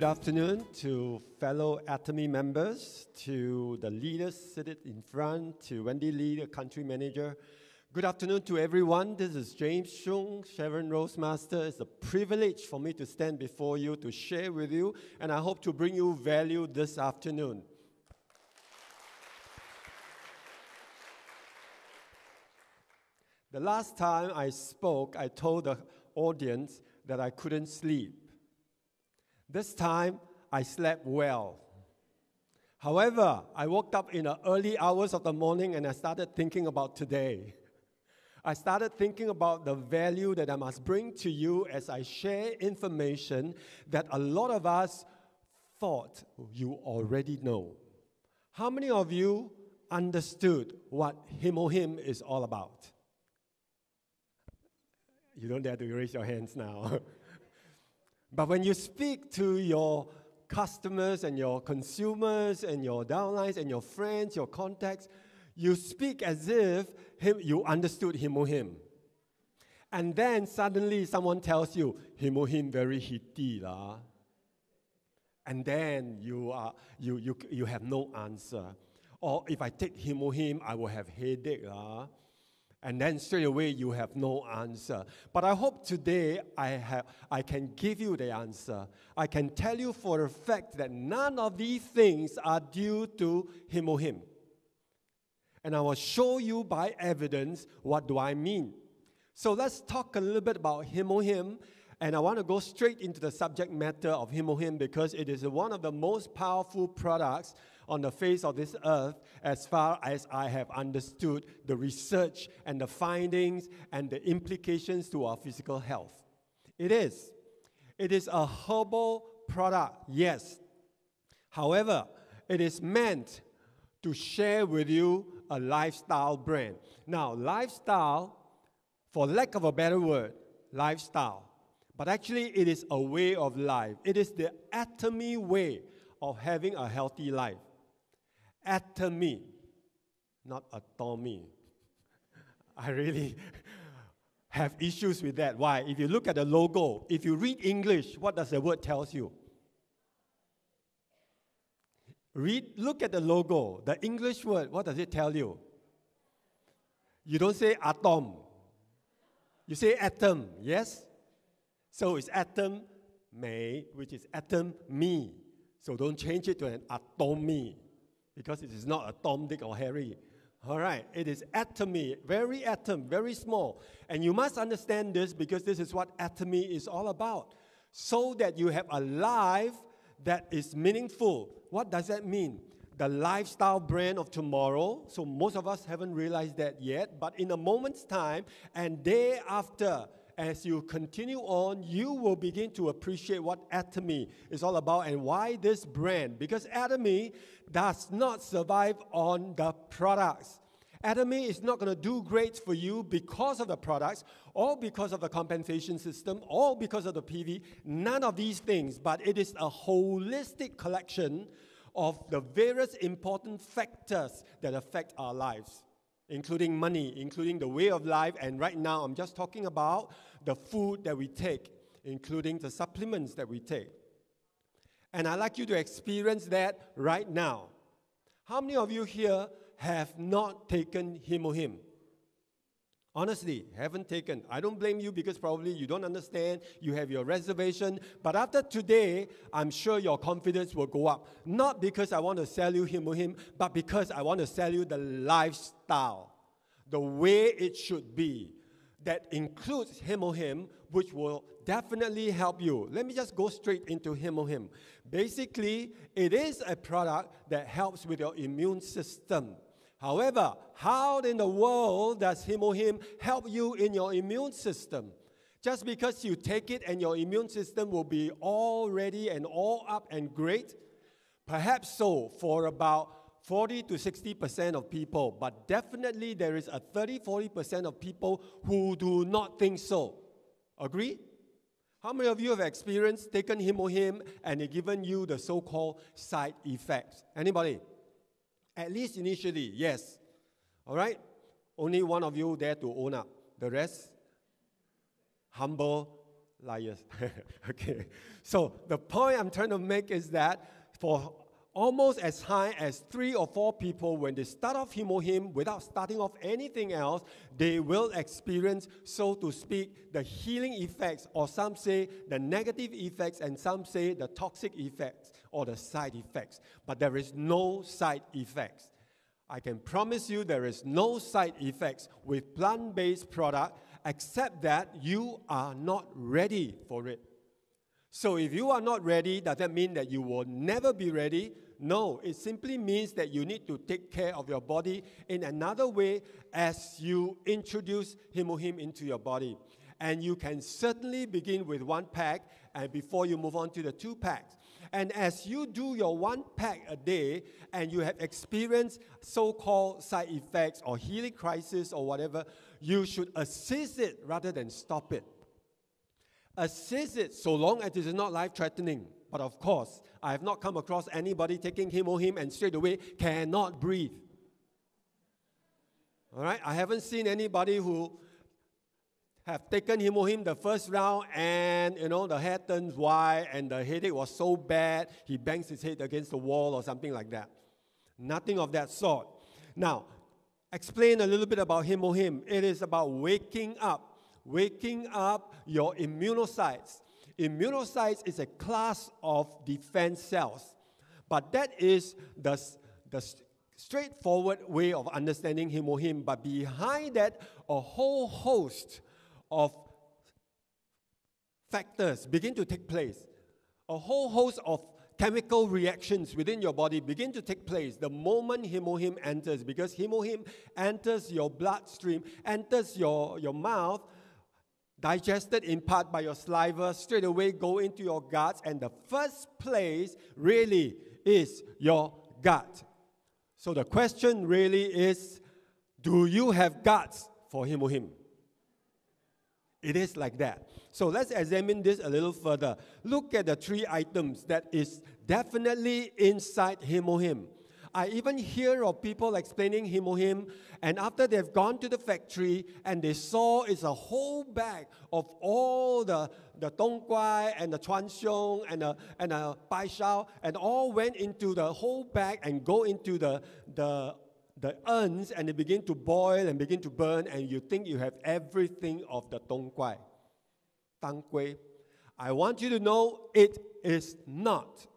Good afternoon to fellow Atomy members, to the leaders seated in front, to Wendy Lee, the country manager. Good afternoon to everyone. This is James Chung, Sharon Rosemaster. It's a privilege for me to stand before you to share with you, and I hope to bring you value this afternoon. The last time I spoke, I told the audience that I couldn't sleep. This time, I slept well. However, I woke up in the early hours of the morning and I started thinking about today. I started thinking about the value that I must bring to you as I share information that a lot of us thought you already know. How many of you understood what Hemo HIM is all about? You don't dare to raise your hands now. But when you speak to your customers and your consumers and your downlines and your friends, your contacts, you speak as if you understood Hemo HIM. And then suddenly someone tells you, Hemo HIM very heaty lah. And then you have no answer. Or if I take Hemo HIM, I will have headache lah. And then straight away you have no answer. But I hope today I can give you the answer. I can tell you for a fact that none of these things are due to Hemo HIM. And I will show you by evidence what do I mean. So let's talk a little bit about Hemo HIM. And I want to go straight into the subject matter of Hemo HIM because it is one of the most powerful products on the face of this earth as far as I have understood the research and the findings and the implications to our physical health. It is. It is a herbal product, yes. However, it is meant to share with you a lifestyle brand. Now, lifestyle, for lack of a better word, lifestyle. But actually, it is a way of life. It is the Atomy way of having a healthy life. Atomy, not atomy. I really have issues with that. Why? If you look at the logo, if you read English, what does the word tell you? Look at the logo, the English word, what does it tell you? You don't say atom. You say atom, yes? So it's atom may, which is atom me. So don't change it to an atomy, because it is not a Tom, Dick, or Harry. All right, it is atomy, very atom, very small. And you must understand this because this is what atomy is all about. So that you have a life that is meaningful. What does that mean? The lifestyle brand of tomorrow. So most of us haven't realized that yet. But in a moment's time and day after, as you continue on, you will begin to appreciate what Atomy is all about and why this brand. Because Atomy does not survive on the products. Atomy is not going to do great for you because of the products or because of the compensation system or because of the PV. None of these things, but it is a holistic collection of the various important factors that affect our lives, including money, including the way of life, and right now I'm just talking about the food that we take, including the supplements that we take. And I'd like you to experience that right now. How many of you here have not taken Hemo HIM? Honestly, haven't taken. I don't blame you because probably you don't understand, you have your reservation, but after today, I'm sure your confidence will go up. Not because I want to sell you Hemo HIM, but because I want to sell you the lifestyle, the way it should be. That includes Hemo HIM, which will definitely help you. Let me just go straight into Hemo HIM. Basically, it is a product that helps with your immune system. However, how in the world does Hemo HIM help you in your immune system? Just because you take it and your immune system will be all ready and all up and great? Perhaps so for about 40 to 60% of people, but definitely there is a 30-40% of people who do not think so. Agree? How many of you have experienced taken Hemo HIM and it given you the so-called side effects? Anybody? At least initially, yes. All right? Only one of you dare to own up. The rest, humble Liars. Okay. So the point I'm trying to make is that for almost as high as 3 or 4 people, when they start off Hemo HIM without starting off anything else, they will experience, so to speak, the healing effects, or some say the negative effects, and some say the toxic effects or the side effects. But there is no side effects. I can promise you there is no side effects with plant-based product, except that you are not ready for it. So if you are not ready, does that mean that you will never be ready? No, it simply means that you need to take care of your body in another way as you introduce Hemo HIM into your body. And you can certainly begin with 1 pack and before you move on to the 2 packs. And as you do your 1 pack a day and you have experienced so-called side effects or healing crisis or whatever, you should assist it rather than stop it. Assist it so long as it is not life-threatening. But of course, I have not come across anybody taking Hemo HIM and straight away cannot breathe. All right? I haven't seen anybody who have taken Hemo HIM the first round and, the hair turns white and the headache was so bad, he bangs his head against the wall or something like that. Nothing of that sort. Now, explain a little bit about Hemo HIM. It is about waking up your immunocytes. Immunocytes is a class of defense cells, but that is the straightforward way of understanding Hemo HIM. But behind that, a whole host of factors begin to take place. A whole host of chemical reactions within your body begin to take place the moment Hemo HIM enters, because Hemo HIM enters your bloodstream, enters your mouth, digested in part by your saliva, straight away go into your guts, and the first place really is your gut. So the question really is, do you have guts for Hemo HIM? It is like that. So let's examine this a little further. Look at the 3 items that is definitely inside Hemo HIM. I even hear of people explaining Hemo HIM, and after they've gone to the factory and they saw it's a whole bag of all the tong guai and the chuan xiong and the pai shao, and all went into the whole bag and go into the urns, and they begin to boil and begin to burn, and you think you have everything of the tong guai, tang gui. I want you to know it is not.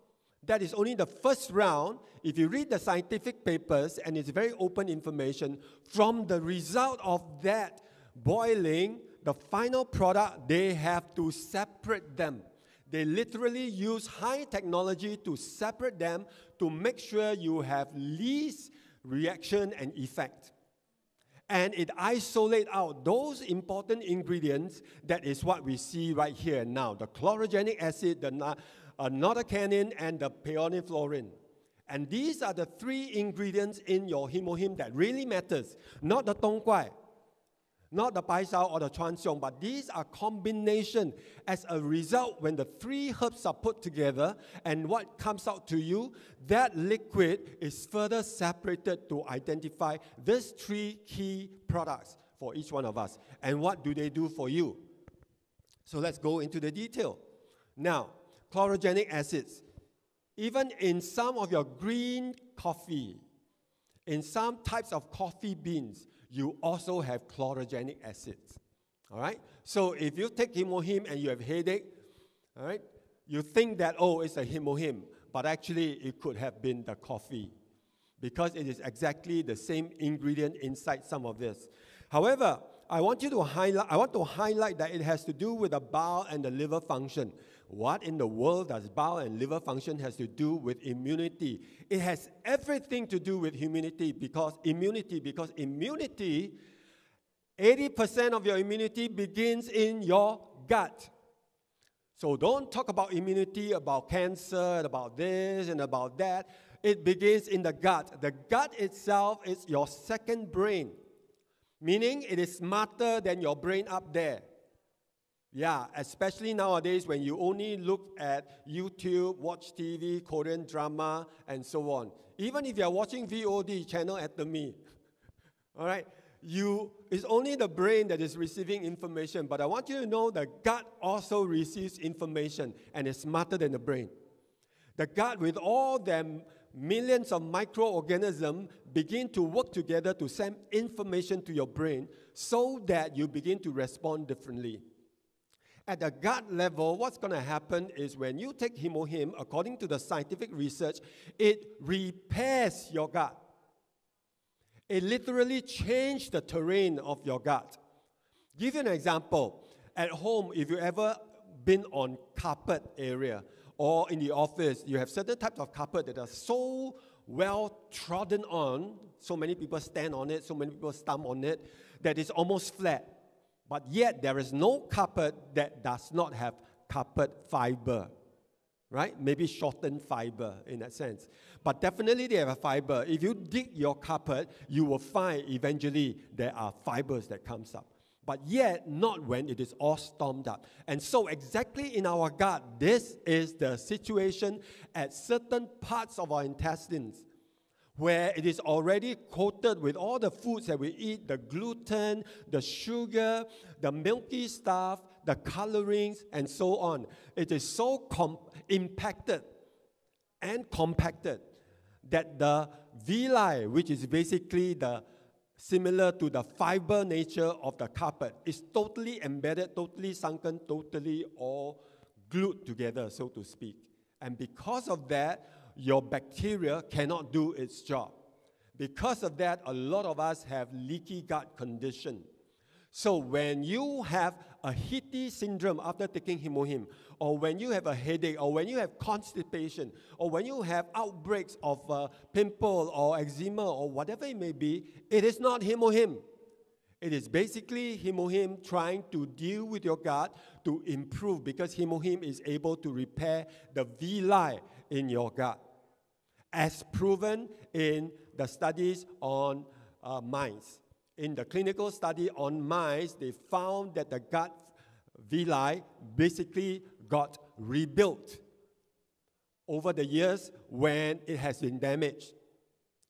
That is only the first round. If you read the scientific papers, and it's very open information, from the result of that boiling, the final product, they have to separate them. They literally use high technology to separate them to make sure you have least reaction and effect. And it isolates out those important ingredients. That is what we see right here now. The chlorogenic acid, the notochanin, and the peoniflorin. And these are the 3 ingredients in your Hemo HIM that really matters. Not the tong guai, not the pai shao or the chuan xiong, but these are combination. As a result, when the 3 herbs are put together and what comes out to you, that liquid is further separated to identify these 3 key products for each one of us. And what do they do for you? So let's go into the detail. Now, chlorogenic acids. Even in some of your green coffee, in some types of coffee beans, you also have chlorogenic acids. All right? So if you take Hemo HIM and you have headache, all right, you think that, oh, it's a Hemo HIM, but actually it could have been the coffee, because it is exactly the same ingredient inside some of this. However, I want to highlight that it has to do with the bowel and the liver function. What in the world does bowel and liver function has to do with immunity? It has everything to do with immunity, because 80% of your immunity begins in your gut. So don't talk about immunity, about cancer, about this and about that. It begins in the gut. The gut itself is your second brain, meaning it is smarter than your brain up there. Yeah, especially nowadays when you only look at YouTube, watch TV, Korean drama, and so on. Even if you are watching VOD, channel Atomy, all right, It's only the brain that is receiving information, but I want you to know the gut also receives information and is smarter than the brain. The gut, with all them millions of microorganisms, begin to work together to send information to your brain so that you begin to respond differently. At the gut level, what's going to happen is when you take Hemo HIM, according to the scientific research, it repairs your gut. It literally changed the terrain of your gut. Give you an example. At home, if you ever been on carpet area or in the office, you have certain types of carpet that are so well trodden on, so many people stand on it, so many people stomp on it, that it's almost flat. But yet, there is no carpet that does not have carpet fiber, right? Maybe shortened fiber in that sense. But definitely they have a fiber. If you dig your carpet, you will find eventually there are fibers that comes up. But yet, not when it is all stormed up. And so exactly in our gut, this is the situation at certain parts of our intestines, where it is already coated with all the foods that we eat, the gluten, the sugar, the milky stuff, the colorings, and so on. It is so impacted and compacted that the villi, which is basically similar to the fiber nature of the carpet, is totally embedded, totally sunken, totally all glued together, so to speak. And because of that, your bacteria cannot do its job. Because of that, a lot of us have leaky gut condition. So when you have a heaty syndrome after taking Hemo HIM, or when you have a headache, or when you have constipation, or when you have outbreaks of pimple or eczema or whatever it may be, it is not Hemo HIM. It is basically Hemo HIM trying to deal with your gut to improve, because Hemo HIM is able to repair the villi in your gut, as proven in the studies on mice. In the clinical study on mice, they found that the gut villi basically got rebuilt over the years when it has been damaged.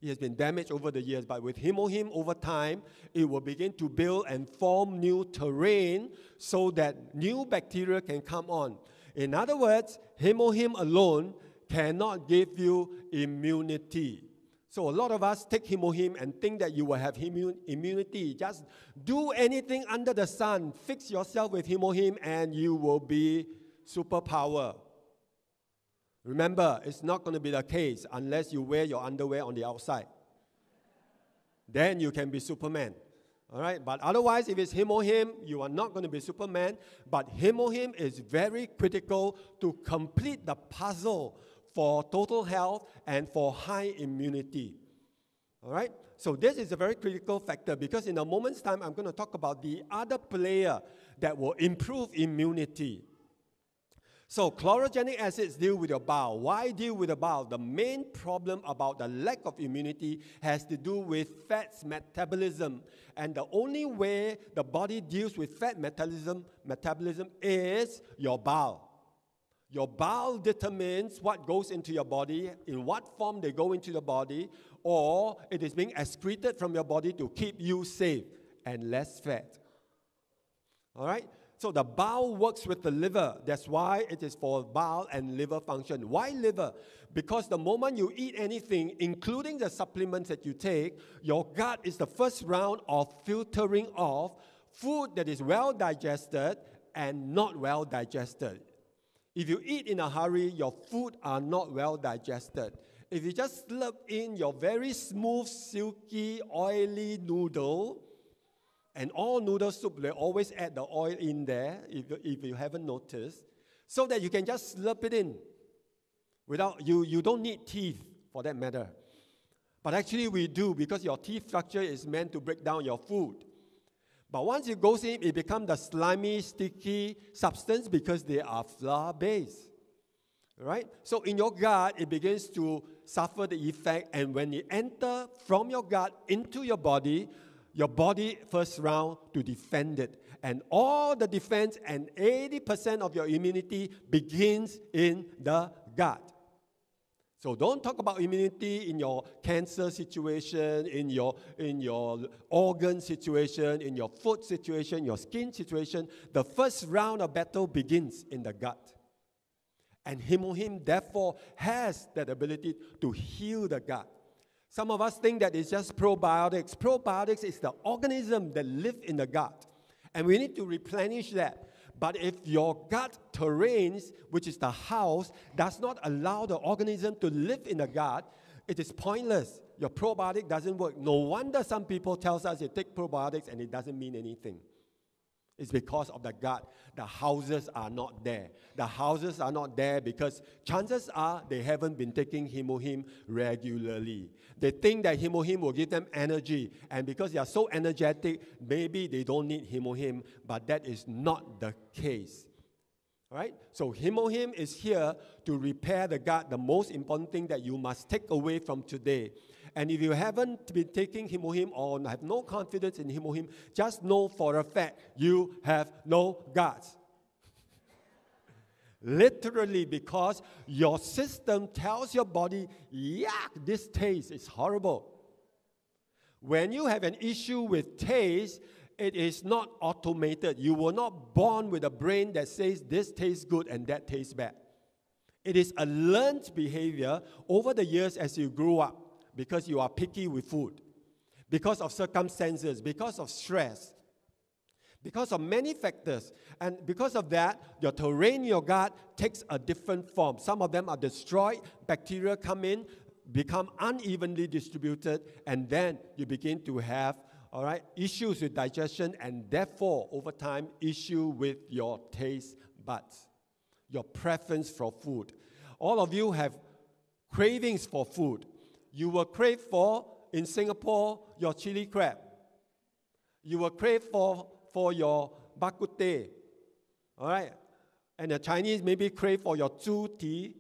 It has been damaged over the years, but with Hemo HIM over time, it will begin to build and form new terrain so that new bacteria can come on. In other words, Hemo HIM alone cannot give you immunity. So a lot of us take Hemo HIM and think that you will have immunity. Just do anything under the sun, fix yourself with Hemo HIM, and you will be superpower. Remember, it's not going to be the case unless you wear your underwear on the outside. Then you can be Superman. All right? But otherwise, if it's Hemo HIM, you are not going to be Superman. But Hemo HIM is very critical to complete the puzzle for total health and for high immunity. All right? So this is a very critical factor, because in a moment's time, I'm going to talk about the other player that will improve immunity. So chlorogenic acids deal with your bowel. Why deal with the bowel? The main problem about the lack of immunity has to do with fats metabolism. And the only way the body deals with fat metabolism is your bowel. Your bowel determines what goes into your body, in what form they go into the body, or it is being excreted from your body to keep you safe and less fat. All right? So the bowel works with the liver. That's why it is for bowel and liver function. Why liver? Because the moment you eat anything, including the supplements that you take, your gut is the first round of filtering off food that is well digested and not well digested. If you eat in a hurry, your food are not well digested. If you just slurp in your very smooth, silky, oily noodle, and all noodle soup, they always add the oil in there, if you haven't noticed, so that you can just slurp it in. You don't need teeth, for that matter. But actually we do, because your teeth structure is meant to break down your food. But once it goes in, it becomes the slimy, sticky substance, because they are flour-based. Right? So in your gut, it begins to suffer the effect, and when it enters from your gut into your body first round to defend it. And all the defense and 80% of your immunity begins in the gut. So don't talk about immunity in your cancer situation, in your organ situation, in your food situation, your skin situation. The first round of battle begins in the gut. And Hemo HIM, therefore, has that ability to heal the gut. Some of us think that it's just probiotics. Probiotics is the organism that live in the gut. And we need to replenish that. But if your gut terrains, which is the house, does not allow the organism to live in the gut, it is pointless. Your probiotic doesn't work. No wonder some people tell us they take probiotics and it doesn't mean anything. It's because of the gut. The houses are not there. The houses are not there because chances are they haven't been taking Hemo HIM regularly. They think that Hemo HIM will give them energy. And because they are so energetic, maybe they don't need Hemo HIM. But that is not the case. All right? So Hemo HIM is here to repair the gut. The most important thing that you must take away from today. And if you haven't been taking Hemo HIM or have no confidence in Hemo HIM, just know for a fact you have no guts. Literally, because your system tells your body, yuck, this taste is horrible. When you have an issue with taste, it is not automated. You were not born with a brain that says this tastes good and that tastes bad. It is a learned behavior over the years as you grew up. Because you are picky with food, because of circumstances, because of stress, because of many factors. And because of that, your terrain, your gut takes a different form. Some of them are destroyed, bacteria come in, become unevenly distributed, and then you begin to have, issues with digestion, and therefore, over time, issue with your taste buds, your preference for food. All of you have cravings for food. You will crave for, in Singapore, your chili crab. You will crave for your bak kut teh. All right? And the Chinese maybe crave for your zhu ti.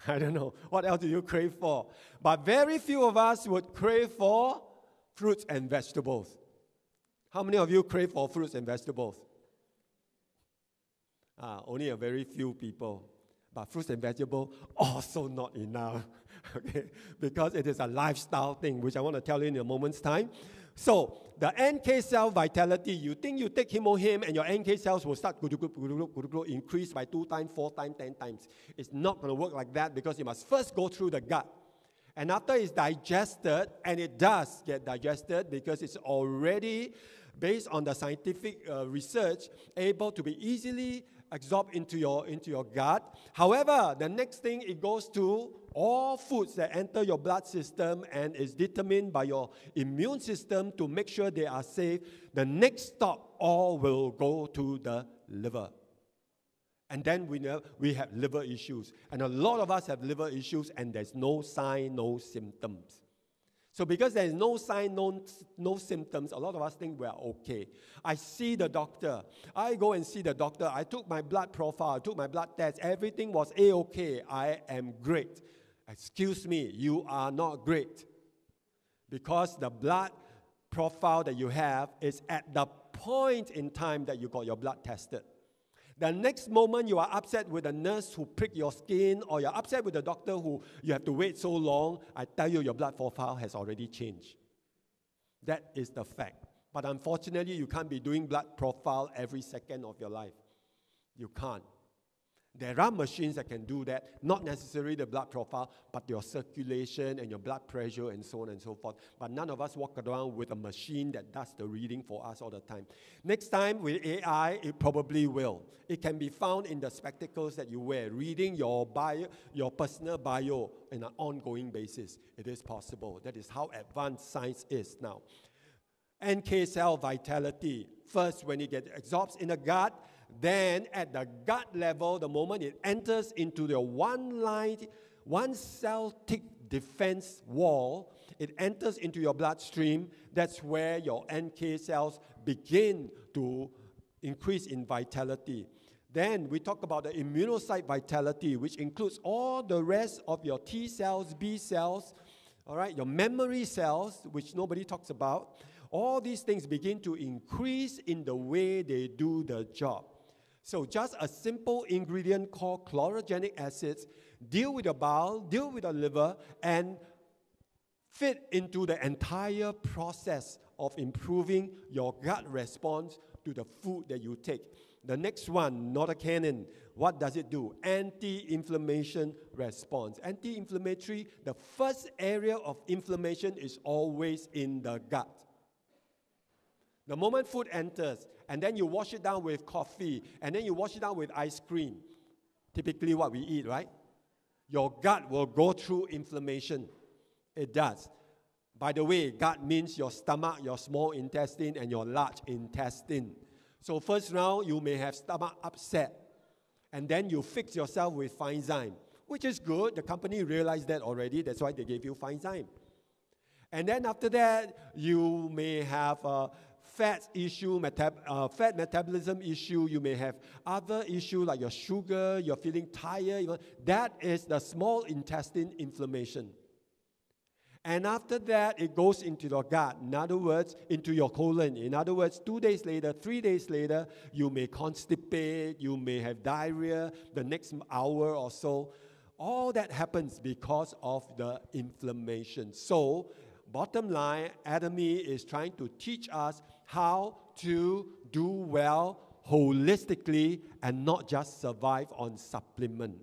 I don't know. What else do you crave for? But very few of us would crave for fruits and vegetables. How many of you crave for fruits and vegetables? Only a very few people. But fruits and vegetables, also not enough. Okay, because it is a lifestyle thing, which I want to tell you in a moment's time. So, the NK cell vitality, you think you take Hemo HIM and your NK cells will start increase by 2 times, 4 times, 10 times. It's not going to work like that because you must first go through the gut. And after it's digested, and it does get digested because it's already, based on the scientific research, able to be easily absorbed into your gut. However, the next thing, it goes to all foods that enter your blood system and is determined by your immune system to make sure they are safe. The next stop, all will go to the liver. And then we have liver issues. And a lot of us have liver issues and there's no sign, no symptoms. So because there is no sign, no symptoms, a lot of us think we are okay. I see the doctor. I go and see the doctor. I took my blood profile. I took my blood test. Everything was A-okay. I am great. Excuse me, you are not great. Because the blood profile that you have is at the point in time that you got your blood tested. The next moment you are upset with the nurse who pricked your skin, or you're upset with the doctor who you have to wait so long, I tell you your blood profile has already changed. That is the fact. But unfortunately, you can't be doing blood profile every second of your life. You can't. There are machines that can do that, not necessarily the blood profile, but your circulation and your blood pressure and so on and so forth. But none of us walk around with a machine that does the reading for us all the time. Next time with AI, it probably will. It can be found in the spectacles that you wear, reading your bio, your personal bio on an ongoing basis. It is possible. That is how advanced science is now. NK cell vitality. First, when it gets absorbed in the gut, then at the gut level, the moment it enters into the one cell thick defense wall, it enters into your bloodstream. That's where your NK cells begin to increase in vitality. Then we talk about the immunocyte vitality, which includes all the rest of your T cells, B cells, all right, your memory cells, which nobody talks about. All these things begin to increase in the way they do the job. So just a simple ingredient called chlorogenic acids deal with your bowel, deal with your liver, and fit into the entire process of improving your gut response to the food that you take. The next one, notocainin, what does it do? Anti-inflammation response. Anti-inflammatory, the first area of inflammation is always in the gut. The moment food enters, and then you wash it down with coffee, and then you wash it down with ice cream, typically what we eat, right? Your gut will go through inflammation. It does. By the way, gut means your stomach, your small intestine, and your large intestine. So first round, you may have stomach upset. And then you fix yourself with Fine-Zyme, which is good. The company realized that already. That's why they gave you Fine-Zyme. And then after that, you may have a fat issue, fat metabolism issue. You may have other issues like your sugar, you're feeling tired. That is the small intestine inflammation. And after that, it goes into your gut. In other words, into your colon. In other words, 2 days later, 3 days later, you may constipate, you may have diarrhea the next hour or so. All that happens because of the inflammation. So, bottom line, Atomy is trying to teach us how to do well holistically and not just survive on supplement.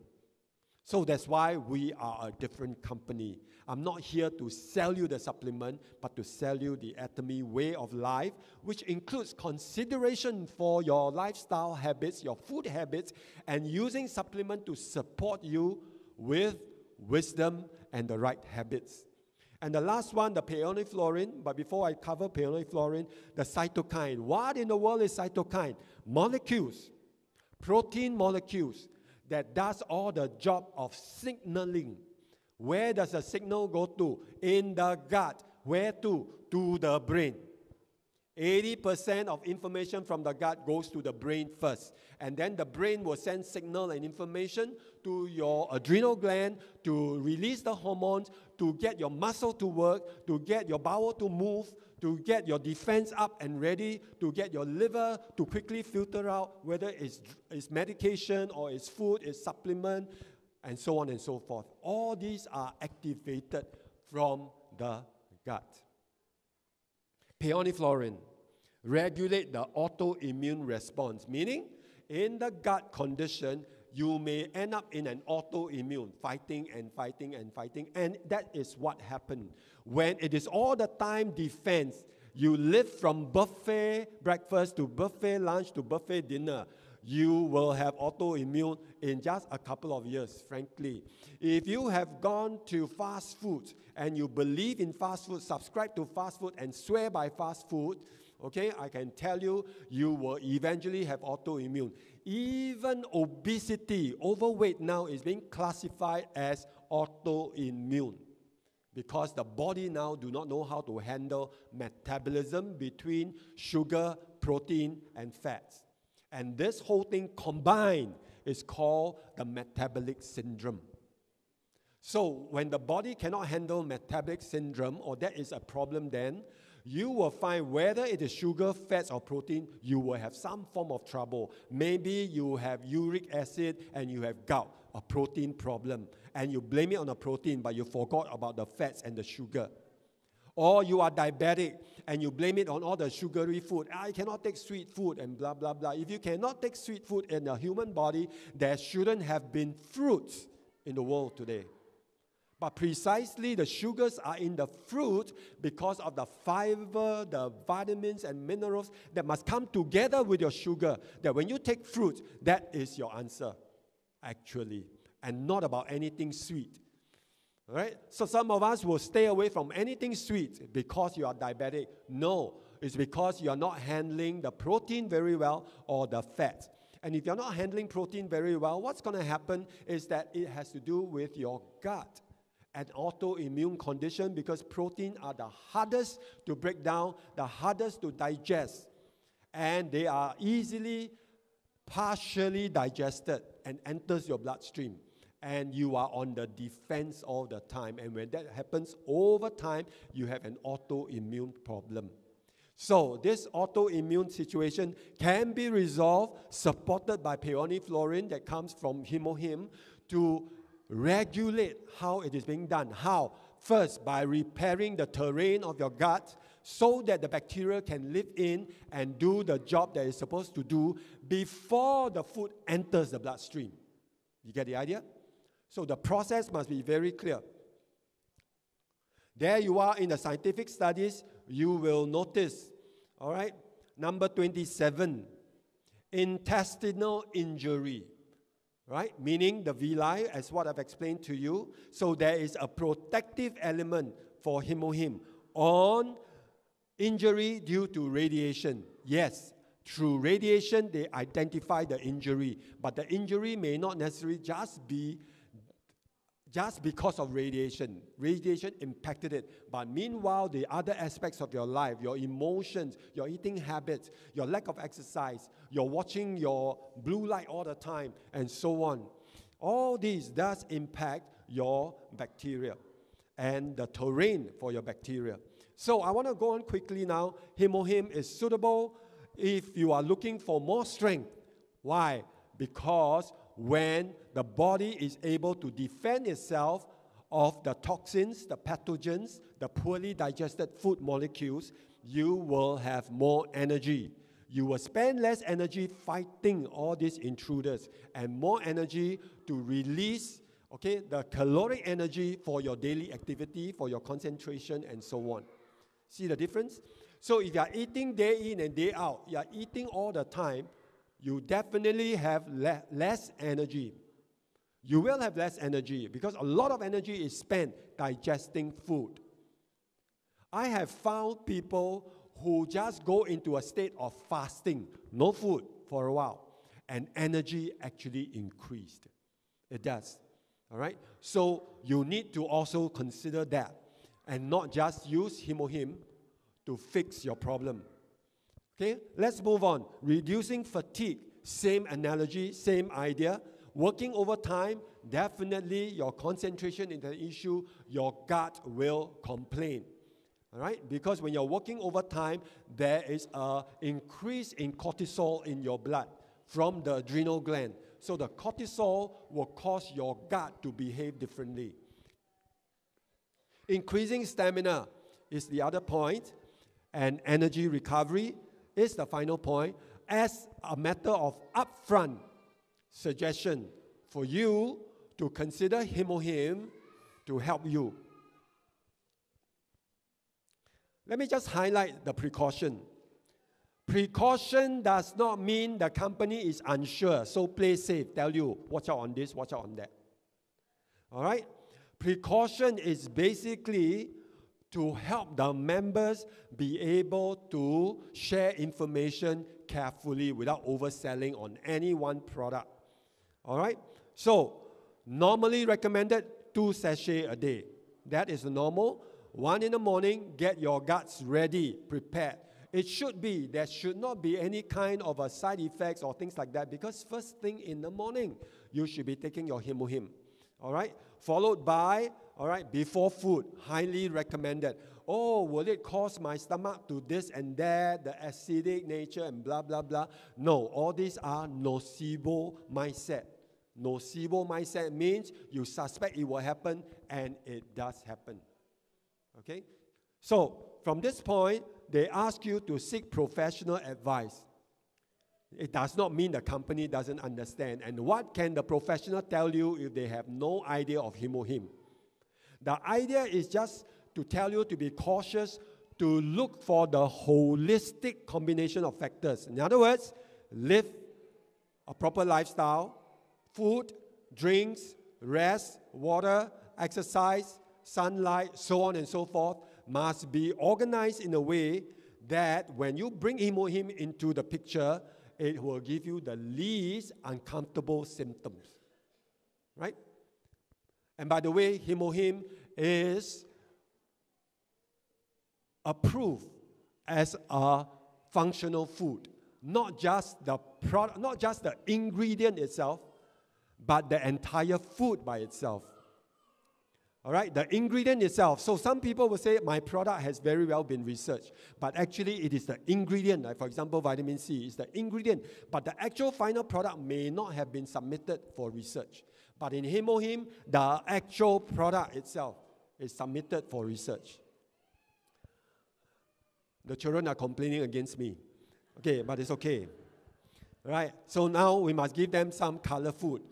So that's why we are a different company. I'm not here to sell you the supplement, but to sell you the Atomy way of life, which includes consideration for your lifestyle habits, your food habits, and using supplement to support you with wisdom and the right habits. And the last one, the peoniflorin. But before I cover peoniflorin, the cytokine. What in the world is cytokine? Molecules, protein molecules that does all the job of signaling. Where does the signal go to? In the gut. Where to? To the brain. 80% of information from the gut goes to the brain first. And then the brain will send signal and information to your adrenal gland to release the hormones, to get your muscle to work, to get your bowel to move, to get your defense up and ready, to get your liver to quickly filter out whether it's medication or it's food, it's supplement, and so on and so forth. All these are activated from the gut. Peoniflorin regulate the autoimmune response, meaning in the gut condition, you may end up in an autoimmune, fighting and fighting and fighting, and that is what happened. When it is all the time defense, you live from buffet breakfast to buffet lunch to buffet dinner, you will have autoimmune in just a couple of years, frankly. If you have gone to fast food and you believe in fast food, subscribe to fast food and swear by fast food, okay, I can tell you, you will eventually have autoimmune. Even obesity, overweight now is being classified as autoimmune because the body now do not know how to handle metabolism between sugar, protein, and fats. And this whole thing combined is called the metabolic syndrome. So when the body cannot handle metabolic syndrome, or that is a problem then, you will find whether it is sugar, fats, or protein, you will have some form of trouble. Maybe you have uric acid and you have gout, a protein problem, and you blame it on the protein, but you forgot about the fats and the sugar. Or you are diabetic and you blame it on all the sugary food. I cannot take sweet food and blah, blah, blah. If you cannot take sweet food in the human body, there shouldn't have been fruits in the world today. But precisely the sugars are in the fruit because of the fiber, the vitamins and minerals that must come together with your sugar. That when you take fruit, that is your answer, actually, and not about anything sweet. All right? So some of us will stay away from anything sweet because you are diabetic. No, it's because you are not handling the protein very well or the fat. And if you're not handling protein very well, what's going to happen is that it has to do with your gut. An autoimmune condition because protein are the hardest to break down, the hardest to digest, and they are easily partially digested and enters your bloodstream. And you are on the defense all the time. And when that happens over time, you have an autoimmune problem. So this autoimmune situation can be resolved, supported by peoniflorin that comes from Hemo HIM to regulate how it is being done. How? First, by repairing the terrain of your gut so that the bacteria can live in and do the job that it's supposed to do before the food enters the bloodstream. You get the idea? So the process must be very clear. There you are in the scientific studies, you will notice, all right, number 27, intestinal injury, right? Meaning the villi, as what I've explained to you. So there is a protective element for Hemo HIM on injury due to radiation. Yes, through radiation, they identify the injury, but the injury may not necessarily just be because of radiation. Radiation impacted it. But meanwhile, the other aspects of your life, your emotions, your eating habits, your lack of exercise, you're watching your blue light all the time, and so on. All these does impact your bacteria and the terrain for your bacteria. So I want to go on quickly now. Hemo HIM is suitable if you are looking for more strength. Why? Because when the body is able to defend itself of the toxins, the pathogens, the poorly digested food molecules, you will have more energy. You will spend less energy fighting all these intruders and more energy to release, okay, the caloric energy for your daily activity, for your concentration, and so on. See the difference? So if you are eating day in and day out, you are eating all the time, you definitely have less energy. You will have less energy because a lot of energy is spent digesting food. I have found people who just go into a state of fasting, no food for a while, and energy actually increased. It does. All right? So you need to also consider that and not just use Hemo HIM to fix your problem. Okay, let's move on. Reducing fatigue, same analogy, same idea. Working overtime, definitely your concentration in the issue, your gut will complain. All right, because when you're working overtime, there is an increase in cortisol in your blood from the adrenal gland. So the cortisol will cause your gut to behave differently. Increasing stamina is the other point, and energy recovery is the final point, as a matter of upfront suggestion for you to consider Hemo HIM to help you. Let me just highlight the precaution. Precaution does not mean the company is unsure, so play safe, tell you, watch out on this, watch out on that. All right? Precaution is basically to help the members be able to share information carefully without overselling on any one product. All right? So, normally recommended 2 sachets a day. That is the normal. 1 in the morning, get your guts ready, prepared. It should be, there should not be any kind of a side effects or things like that, because first thing in the morning, you should be taking your Hemo HIM. All right? Followed by, all right, before food, highly recommended. Oh, will it cause my stomach to this and that, the acidic nature and blah, blah, blah. No, all these are nocebo mindset. Nocebo mindset means you suspect it will happen and it does happen. Okay? So, from this point, they ask you to seek professional advice. It does not mean the company doesn't understand. And what can the professional tell you if they have no idea of Hemo HIM? The idea is just to tell you to be cautious, to look for the holistic combination of factors. In other words, live a proper lifestyle, food, drinks, rest, water, exercise, sunlight, so on and so forth, must be organized in a way that when you bring Hemo HIM into the picture, it will give you the least uncomfortable symptoms, right? And by the way, Hemo HIM is approved as a functional food, not just the product, not just the ingredient itself, but the entire food by itself. All right, the ingredient itself. So some people will say, my product has very well been researched. But actually, it is the ingredient. Like for example, vitamin C is the ingredient. But the actual final product may not have been submitted for research. But in Hemo HIM, the actual product itself is submitted for research. The children are complaining against me. Okay, but it's okay. Right? So now we must give them some color food.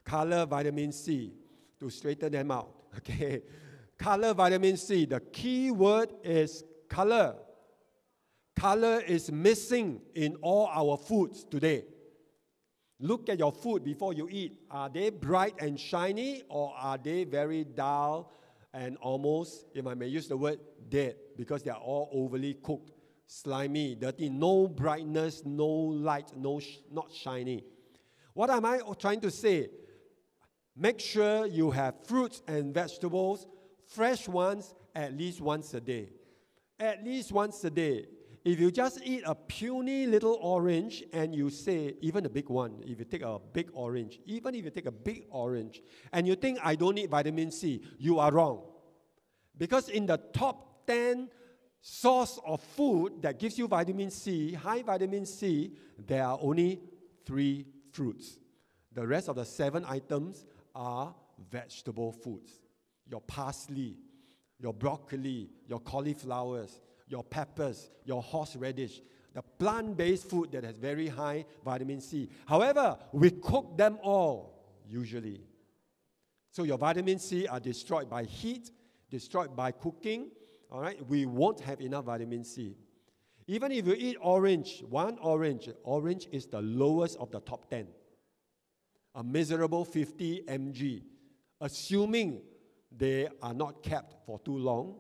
Color vitamin C to straighten them out. Okay. Color vitamin C. The key word is color. Color is missing in all our foods today. Look at your food before you eat. Are they bright and shiny, or are they very dull and almost, if I may use the word, dead, because they are all overly cooked, slimy, dirty, no brightness, no light, not shiny. What am I trying to say? Make sure you have fruits and vegetables, fresh ones, at least once a day. At least once a day. If you just eat a puny little orange and you say, even a big one, if you take a big orange, even if you take a big orange, and you think, I don't need vitamin C, you are wrong. Because in the top 10 source of food that gives you vitamin C, high vitamin C, there are only 3 fruits. The rest of the 7 items are vegetable foods. Your parsley, your broccoli, your cauliflowers, your peppers, your horseradish, the plant-based food that has very high vitamin C. However, we cook them all, usually. So your vitamin C are destroyed by heat, destroyed by cooking. All right, we won't have enough vitamin C. Even if you eat orange, one orange is the lowest of the top 10. A miserable 50 mg, assuming they are not kept for too long,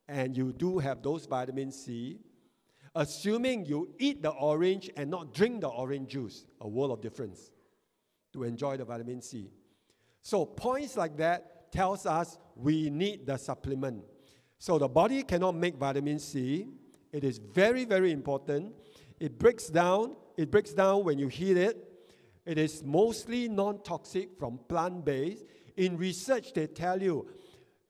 and you do have those vitamin C, assuming you eat the orange and not drink the orange juice, a world of difference to enjoy the vitamin C. So points like that tells us we need the supplement. So the body cannot make vitamin C. It is very, very important. It breaks down when you heat it. It is mostly non-toxic from plant-based. In research, they tell you,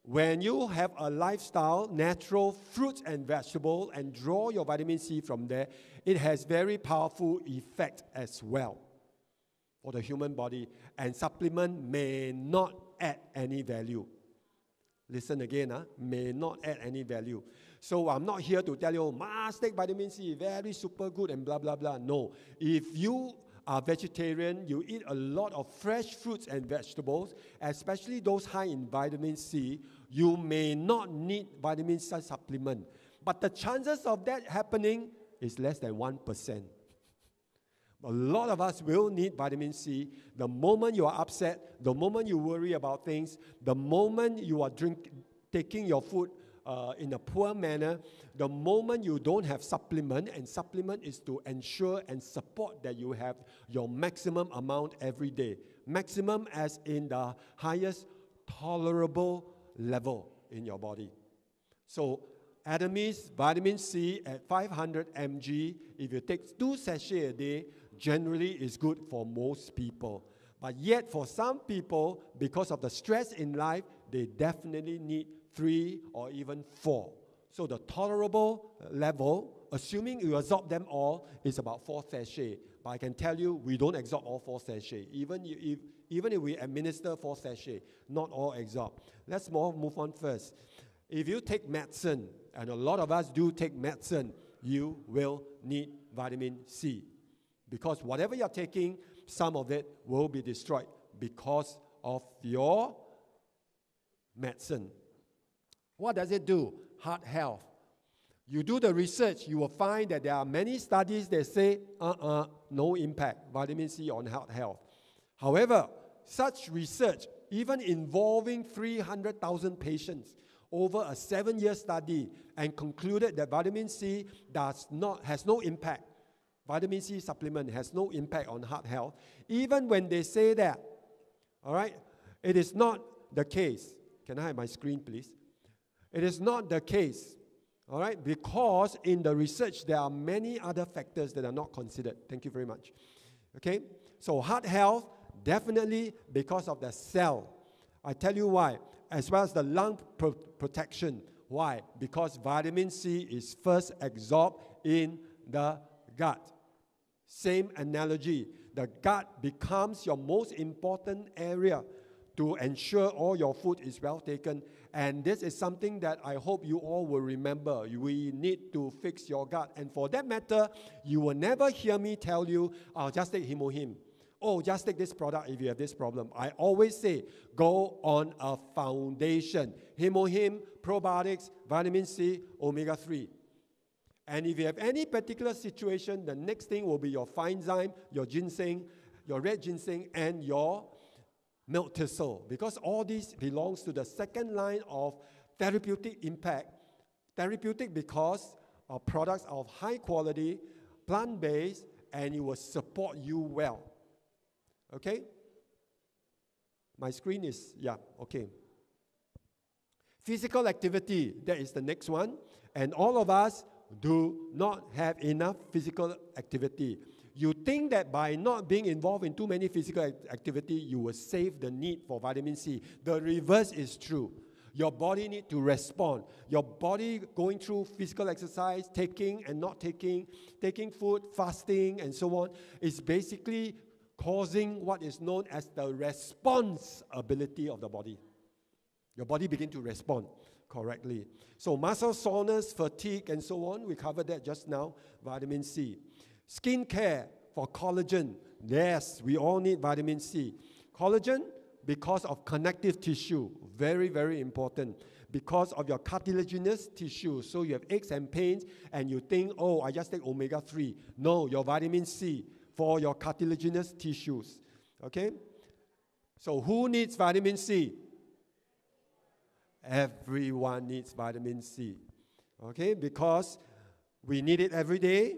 when you have a lifestyle, natural fruits and vegetables, and draw your vitamin C from there, it has very powerful effect as well for the human body. And supplement may not add any value. Listen again, may not add any value. So I'm not here to tell you, must take vitamin C, very super good and blah, blah, blah. No. If you are vegetarian, you eat a lot of fresh fruits and vegetables, especially those high in vitamin C, you may not need vitamin C supplement. But the chances of that happening is less than 1%. A lot of us will need vitamin C. The moment you are upset, the moment you worry about things, the moment you are taking your food in a poor manner, the moment you don't have supplement, and supplement is to ensure and support that you have your maximum amount every day. Maximum as in the highest tolerable level in your body. So Atomy's vitamin C at 500 mg, if you take 2 sachets a day, generally is good for most people. But yet for some people, because of the stress in life, they definitely need 3 or even 4. So the tolerable level, assuming you absorb them all, is about 4 sachets. But I can tell you, we don't absorb all 4 sachets. Even if we administer 4 sachets, not all absorb. Let's move on first. If you take medicine, and a lot of us do take medicine, you will need vitamin C. Because whatever you're taking, some of it will be destroyed because of your medicine. What does it do? Heart health. You do the research, you will find that there are many studies that say, no impact, vitamin C on heart health. However, such research, even involving 300,000 patients over a 7-year study, and concluded that vitamin C has no impact. Vitamin C supplement has no impact on heart health. Even when they say that, all right, it is not the case. Can I have my screen, please? It is not the case, all right, because in the research, there are many other factors that are not considered. Thank you very much. Okay, so heart health, definitely because of the cell. I tell you why, as well as the lung protection. Why? Because vitamin C is first absorbed in the gut. Same analogy. The gut becomes your most important area to ensure all your food is well taken. And this is something that I hope you all will remember. We need to fix your gut. And for that matter, you will never hear me tell you, oh, just take Hemo HIM. Oh, just take this product if you have this problem. I always say, go on a foundation. Hemo HIM, probiotics, vitamin C, omega-3. And if you have any particular situation, the next thing will be your fine zyme, your ginseng, your red ginseng, and your milk thistle. Because all these belongs to the second line of therapeutic impact. Therapeutic because our products are of high quality, plant-based, and it will support you well. Okay? My screen is, yeah, okay. Physical activity, that is the next one. And all of us do not have enough physical activity. You think that by not being involved in too many physical activity, you will save the need for vitamin C. The reverse is true. Your body needs to respond. Your body going through physical exercise, taking and not taking, taking food, fasting, and so on, is basically causing what is known as the response ability of the body. Your body begins to respond correctly. So muscle soreness, fatigue, and so on, we covered that just now, vitamin C. Skin care for collagen. Yes, we all need vitamin C. Collagen, because of connective tissue, very, very important. Because of your cartilaginous tissue, so you have aches and pains, and you think, oh, I just take omega-3. No, your vitamin C for your cartilaginous tissues. Okay? So who needs vitamin C? Everyone needs vitamin C. Okay? Because we need it every day.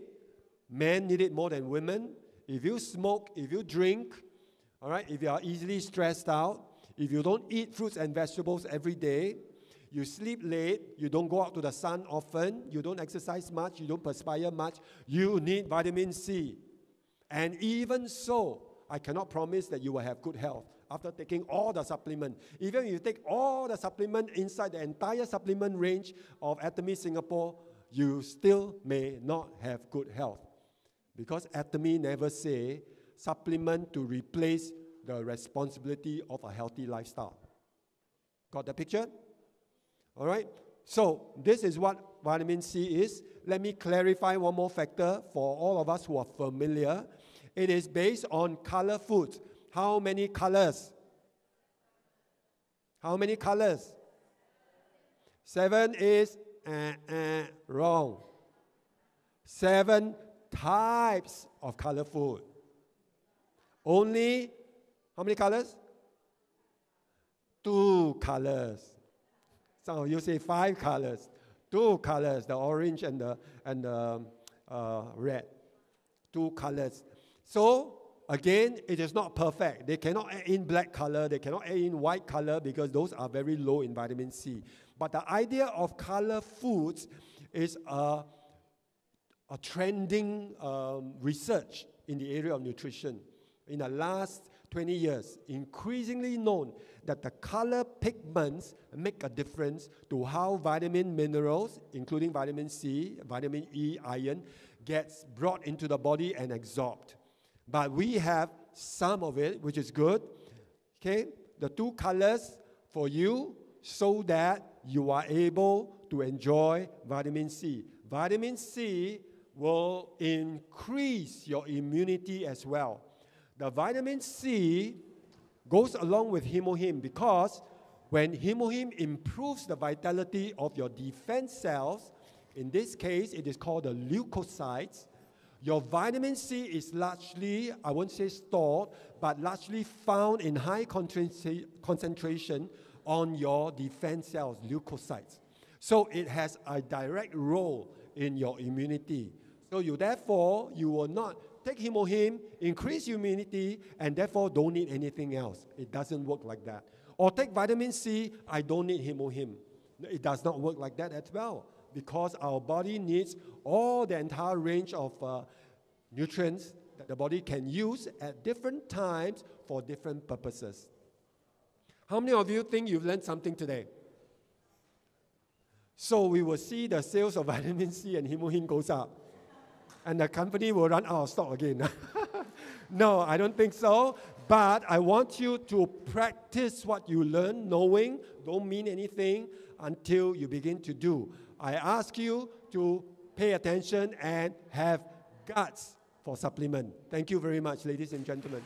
Men need it more than women. If you smoke, if you drink, all right, if you are easily stressed out, if you don't eat fruits and vegetables every day, you sleep late, you don't go out to the sun often, you don't exercise much, you don't perspire much, you need vitamin C. And even so, I cannot promise that you will have good health after taking all the supplement. Even if you take all the supplement inside the entire supplement range of Atomy Singapore, you still may not have good health. Because Atomy never say supplement to replace the responsibility of a healthy lifestyle. Got the picture? All right? So this is what vitamin C is. Let me clarify one more factor for all of us who are familiar. It is based on color foods. How many colors? How many colors? 7 is wrong. 7 types of color food. Only, how many colors? 2 colors. Some of you say 5 colors. 2 colors, the orange and the red. 2 colors. So, again, it is not perfect. They cannot add in black color. They cannot add in white color because those are very low in vitamin C. But the idea of color foods is a trending research in the area of nutrition. In the last 20 years, increasingly known that the color pigments make a difference to how vitamin minerals, including vitamin C, vitamin E, iron, gets brought into the body and absorbed. But we have some of it, which is good. Okay, the 2 colors for you so that you are able to enjoy vitamin C. Vitamin C will increase your immunity as well. The vitamin C goes along with Hemo HIM because when Hemo HIM improves the vitality of your defense cells, in this case it is called the leukocytes, your vitamin C is largely, I won't say stored, but largely found in high concentration on your defense cells, leukocytes. So it has a direct role in your immunity. So therefore, you will not take Hemo HIM, increase immunity, and therefore don't need anything else. It doesn't work like that. Or take vitamin C, I don't need Hemo HIM. It does not work like that as well, because our body needs all the entire range of nutrients that the body can use at different times for different purposes. How many of you think you've learned something today? So we will see the sales of vitamin C and Hemo HIM goes up. And the company will run out of stock again. No, I don't think so. But I want you to practice what you learn. Knowing don't mean anything until you begin to do. I ask you to pay attention and have guts for supplement. Thank you very much, ladies and gentlemen.